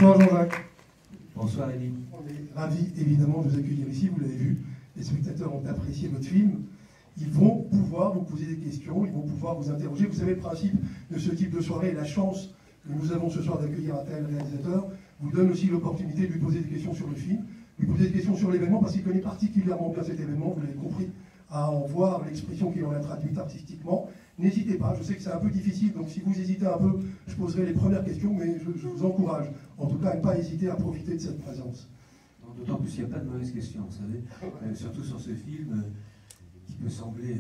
Bonsoir Jean-Jacques. Bonsoir Elie. On est ravis évidemment de vous accueillir ici, vous l'avez vu, les spectateurs ont apprécié votre film. Ils vont pouvoir vous poser des questions, ils vont pouvoir vous interroger. Vous savez, le principe de ce type de soirée, la chance que nous avons ce soir d'accueillir un tel réalisateur, vous donne aussi l'opportunité de lui poser des questions sur le film, lui poser des questions sur l'événement, parce qu'il connaît particulièrement bien cet événement, vous l'avez compris, à en voir l'expression qu'il en a traduite artistiquement. N'hésitez pas, je sais que c'est un peu difficile, donc si vous hésitez un peu, je poserai les premières questions, mais je vous encourage, en tout cas, à ne pas hésiter à profiter de cette présence. D'autant plus qu'il n'y a pas de mauvaises questions, vous savez, surtout sur ce film qui peut sembler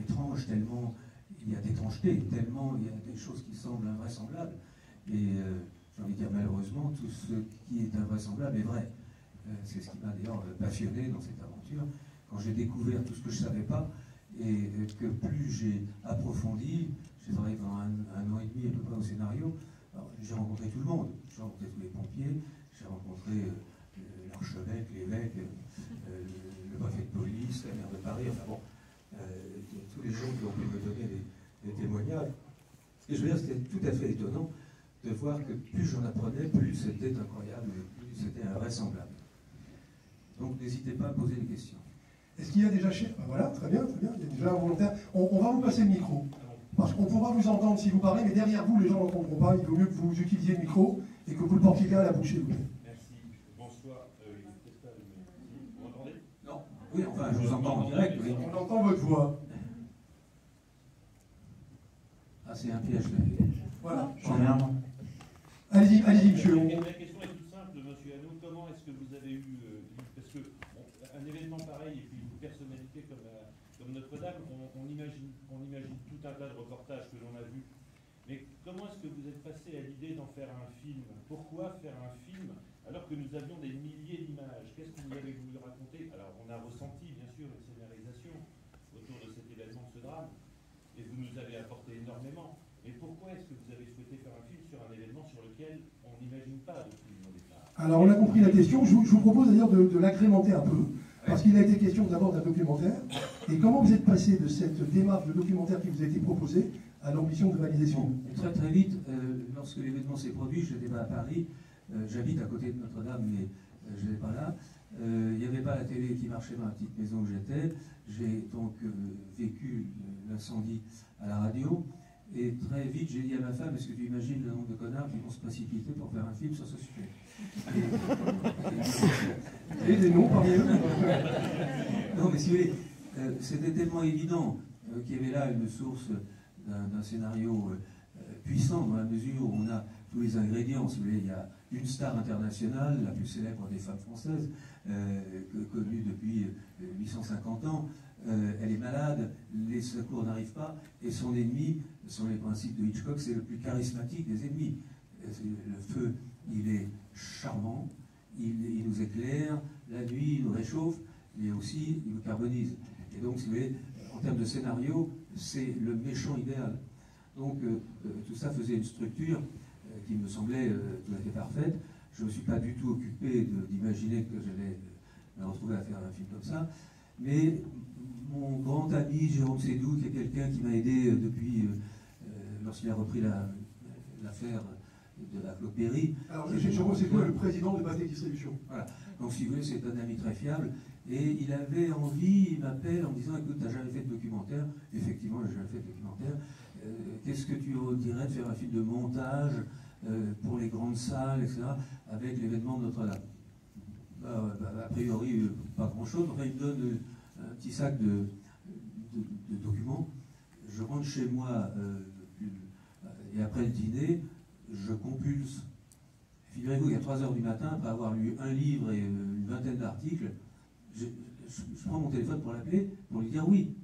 étrange, tellement il y a d'étrangeté, tellement il y a des choses qui semblent invraisemblables. Et j'ai envie de dire malheureusement, tout ce qui est invraisemblable est vrai. C'est ce qui m'a d'ailleurs passionné dans cette aventure, quand j'ai découvert tout ce que je ne savais pas, et que plus j'ai approfondi, j'ai travaillé pendant un an et demi à peu près au scénario, j'ai rencontré tout le monde, j'ai rencontré tous les pompiers, j'ai rencontré l'archevêque, l'évêque, le préfet de police, la maire de Paris, enfin bon, tous les gens qui ont pu me donner des témoignages. Et je veux dire, c'était tout à fait étonnant de voir que plus j'en apprenais, plus c'était incroyable, plus c'était invraisemblable. Donc n'hésitez pas à poser des questions. Est-ce qu'il y a déjà voilà, très bien, il y a déjà un volontaire. On va vous passer le micro, parce qu'on pourra vous entendre si vous parlez, mais derrière vous, les gens n'entendront pas. Il vaut mieux que vous utilisiez le micro et que vous le portiez bien à la bouche, s'il vous plaît. Merci. Bonsoir. Vous m'entendez? Non. Oui, enfin, je vous entends en direct. Oui. On entend votre voix. Ah, c'est un piège. Voilà. J'en ai un. Allez-y, monsieur. La question est toute simple, monsieur Hano. Comment est-ce que vous avez eu... parce que un événement pareil, et puis une personnalité comme Notre-Dame, on imagine tout un tas de reportages que l'on a vus. Mais comment est-ce que vous êtes passé à l'idée d'en faire un film? Pourquoi faire un film alors que nous avions des milliers d'images? Qu'est-ce que vous avez voulu raconter? Alors, on a ressenti, bien sûr, une scénarisation autour de cet événement, ce drame, et vous nous avez apporté énormément. Mais pourquoi est-ce que vous avez souhaité faire un film sur un événement sur lequel on n'imagine pas de film au départ? Alors, on a compris la question. Je vous propose d'ailleurs de l'agrémenter un peu, parce qu'il a été question d'abord d'un documentaire. Et comment vous êtes passé de cette démarche de documentaire qui vous a été proposée à l'ambition de réaliser ce film? Très très vite, lorsque l'événement s'est produit, je n'étais pas à Paris, j'habite à côté de Notre-Dame, mais je n'étais pas là. Il n'y avait pas la télé qui marchait dans la petite maison où j'étais. J'ai donc vécu l'incendie à la radio. Et très vite, j'ai dit à ma femme, est-ce que tu imagines le nombre de connards qui vont se précipiter pour faire un film sur ce sujet? Et des noms parmi eux. Non, mais si vous voulez, c'était tellement évident qu'il y avait là une source d'un scénario puissant, dans la mesure où on a tous les ingrédients. Si vous voulez, il y a une star internationale, la plus célèbre des femmes françaises, connue depuis 850 ans. Elle est malade, les secours n'arrivent pas, et son ennemi, sur les principes de Hitchcock, c'est le plus charismatique des ennemis. Le feu, il est charmant, il nous éclaire, la nuit, il nous réchauffe, mais aussi, il nous carbonise. Et donc, si vous voulez, en termes de scénario, c'est le méchant idéal. Donc, tout ça faisait une structure qui me semblait tout à fait parfaite. Je ne me suis pas du tout occupé d'imaginer que j'allais me retrouver à faire un film comme ça, mais mon grand ami Jérôme Sédou, qui est quelqu'un qui m'a aidé depuis lorsqu'il a repris l'affaire de la Claude Berry. Alors, Jérôme Sédou est le président de Pathé Distribution. Voilà. Donc, si vous voulez, c'est un ami très fiable. Et il avait envie, il m'appelle en me disant, écoute, tu n'as jamais fait de documentaire. Effectivement, je n'ai jamais fait de documentaire. Qu'est-ce que tu dirais de faire un film de montage pour les grandes salles, etc., avec l'événement de Notre-Dame? A priori, pas grand-chose. Enfin, il me donne un petit sac de documents. Je rentre chez moi et après le dîner, je compulse. Figurez-vous, il y a 3 heures du matin, après avoir lu un livre et une vingtaine d'articles, je prends mon téléphone pour l'appeler, pour lui dire oui.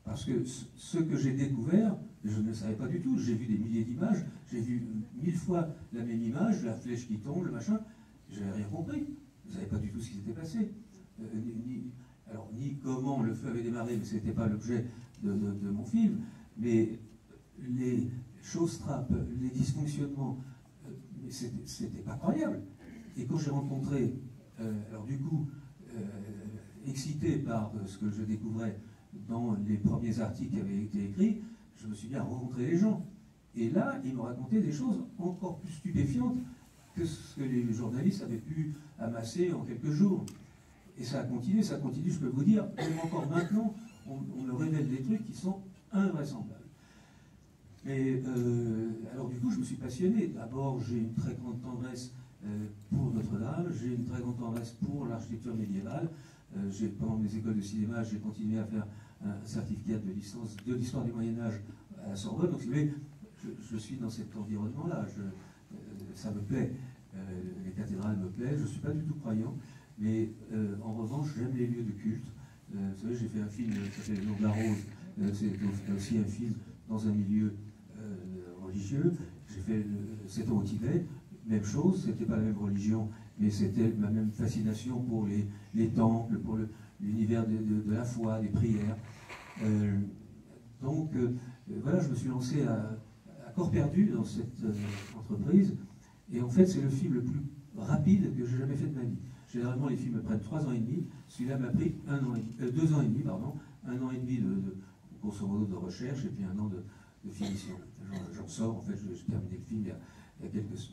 Parce que ce que j'ai découvert, je ne le savais pas du tout. J'ai vu des milliers d'images, j'ai vu 1000 fois la même image, la flèche qui tombe, le machin. Je n'avais rien compris. Je ne savais pas du tout ce qui s'était passé. Ni comment le feu avait démarré, mais ce n'était pas l'objet de mon film, mais les choses trappes, les dysfonctionnements, c'était pas croyable. Et quand j'ai rencontré, alors du coup, excité par ce que je découvrais dans les premiers articles qui avaient été écrits, je me suis bien rencontré les gens. Et là, ils me racontaient des choses encore plus stupéfiantes que ce que les journalistes avaient pu amasser en quelques jours. Et ça a continué, ça continue, je peux vous dire, même encore maintenant, on me révèle des trucs qui sont invraisemblables. Mais alors du coup, je me suis passionné. D'abord, j'ai une très grande tendresse pour Notre-Dame, j'ai une très grande tendresse pour l'architecture médiévale. Pendant mes écoles de cinéma, j'ai continué à faire un certificat de licence de l'histoire du Moyen-Âge à la Sorbonne. Donc, si vous voulez, je suis dans cet environnement-là. Ça me plaît. Les cathédrales me plaisent. Je ne suis pas du tout croyant. Mais en revanche, j'aime les lieux de culte. Vous savez, j'ai fait un film qui s'appelle Le Nom de la Rose. C'est aussi un film dans un milieu religieux. J'ai fait 7 ans au Tibet. Même chose, c'était pas la même religion, mais c'était ma même fascination pour les temples, pour l'univers de la foi, des prières. Donc, voilà, je me suis lancé à corps perdu dans cette entreprise. Et en fait, c'est le film le plus rapide que j'ai jamais fait de ma vie. Généralement, les films me prennent 3 ans et demi. Celui-là m'a pris 2 ans et demi, pardon. 1 an et demi grosso modo de recherche et puis 1 an de finition. J'en sors, en fait, j'ai terminé le film il y a quelques semaines.